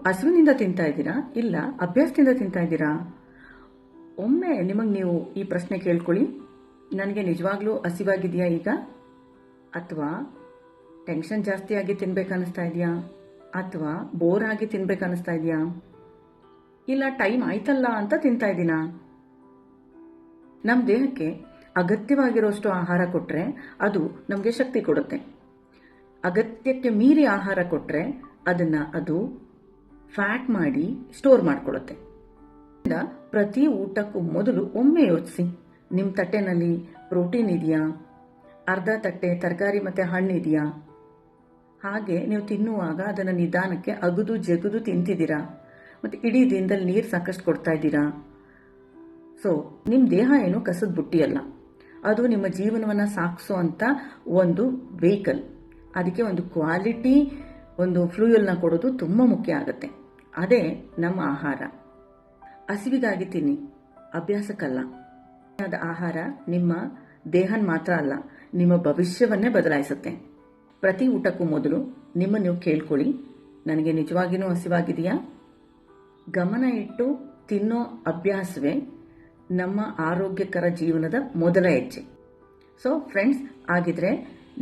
ಹಸುವಿನಿಂದ ತಿಂತಾ ಇದ್ದೀರಾ, ಇಲ್ಲ ಅಭ್ಯಾಸದಿಂದ ತಿಂತಾ ಇದ್ದೀರಾ? ಒಮ್ಮೆ ನಿಮಗೆ ನೀವು ಈ ಪ್ರಶ್ನೆ ಕೇಳ್ಕೊಳ್ಳಿ. ನನಗೆ ನಿಜವಾಗ್ಲೂ ಹಸಿವಾಗಿದೆಯಾ ಈಗ? ಅಥವಾ ಟೆನ್ಷನ್ ಜಾಸ್ತಿ ಆಗಿ ತಿನ್ಬೇಕನ್ನಿಸ್ತಾ ಇದೆಯಾ? ಅಥವಾ ಬೋರ್ ಆಗಿ ತಿನ್ಬೇಕನ್ನಿಸ್ತಾ ಇದೆಯಾ? ಇಲ್ಲ ಟೈಮ್ ಆಯ್ತಲ್ಲ ಅಂತ ತಿಂತಾ ಇದ್ದೀನಾ? ನಮ್ಮ ದೇಹಕ್ಕೆ ಅಗತ್ಯವಾಗಿರೋಷ್ಟು ಆಹಾರ ಕೊಟ್ಟರೆ ಅದು ನಮಗೆ ಶಕ್ತಿ ಕೊಡುತ್ತೆ. ಅಗತ್ಯಕ್ಕೆ ಮೀರಿ ಆಹಾರ ಕೊಟ್ಟರೆ ಅದು ಫ್ಯಾಟ್ ಮಾಡಿ ಸ್ಟೋರ್ ಮಾಡಿಕೊಳ್ಳುತ್ತೆ. ಪ್ರತಿ ಊಟಕ್ಕೂ ಮೊದಲು ಒಮ್ಮೆ ಯೋಚಿಸಿ, ನಿಮ್ಮ ತಟ್ಟೆನಲ್ಲಿ ಪ್ರೋಟೀನ್ ಇದೆಯಾ? ಅರ್ಧ ತಟ್ಟೆ ತರಕಾರಿ ಮತ್ತು ಹಣ್ಣು ಇದೆಯಾ? ಹಾಗೆ ನೀವು ತಿನ್ನುವಾಗ ಅದನ್ನು ನಿಧಾನಕ್ಕೆ ಅಗದು ಜಗದು ತಿಂತಿದ್ದೀರಾ? ಮತ್ತು ಇಡೀ ದಿನದಲ್ಲಿ ನೀರು ಸಾಕಷ್ಟು ಕೊಡ್ತಾ ಇದ್ದೀರಾ? ಸೊ ನಿಮ್ಮ ದೇಹ ಏನು ಕಸದ ಬುಟ್ಟಿಯಲ್ಲ, ಅದು ನಿಮ್ಮ ಜೀವನವನ್ನು ಸಾಗಿಸುವಂಥ ಒಂದು ವೆಹಿಕಲ್. ಅದಕ್ಕೆ ಒಂದು ಕ್ವಾಲಿಟಿ, ಒಂದು ಫ್ಲೂಯಲ್ನ ಕೊಡೋದು ತುಂಬ ಮುಖ್ಯ ಆಗುತ್ತೆ. ಅದೇ ನಮ್ಮ ಆಹಾರ. ಹಸಿವಿಗಾಗಿ ತಿನ್ನಿ, ಅಭ್ಯಾಸಕ್ಕಲ್ಲ. ಅದ ಆಹಾರ ನಿಮ್ಮ ದೇಹನ ಮಾತ್ರ ಅಲ್ಲ, ನಿಮ್ಮ ಭವಿಷ್ಯವನ್ನೇ ಬದಲಾಯಿಸುತ್ತೆ. ಪ್ರತಿ ಊಟಕ್ಕೂ ಮೊದಲು ನೀವು ಕೇಳ್ಕೊಳ್ಳಿ, ನನಗೆ ನಿಜವಾಗಿಯೂ ಹಸಿವಾಗಿದೆಯಾ? ಗಮನ ಇಟ್ಟು ತಿನ್ನೋ ಅಭ್ಯಾಸವೇ ನಮ್ಮ ಆರೋಗ್ಯಕರ ಜೀವನದ ಮೊದಲ ಹೆಜ್ಜೆ. ಸೊ ಫ್ರೆಂಡ್ಸ್, ಆಗಿದ್ರೆ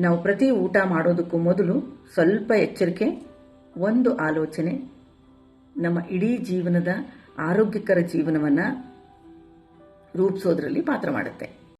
ನಾವು ಪ್ರತಿ ಊಟ ಮಾಡೋದಕ್ಕೂ ಮೊದಲು ಸ್ವಲ್ಪ ಎಚ್ಚರಿಕೆ, ಒಂದು ಆಲೋಚನೆ ನಮ್ಮ ಇಡೀ ಜೀವನದ ಆರೋಗ್ಯಕರ ಜೀವನವನ್ನು ರೂಪಿಸೋದ್ರಲ್ಲಿ ಪಾತ್ರ ಮಾಡುತ್ತೆ.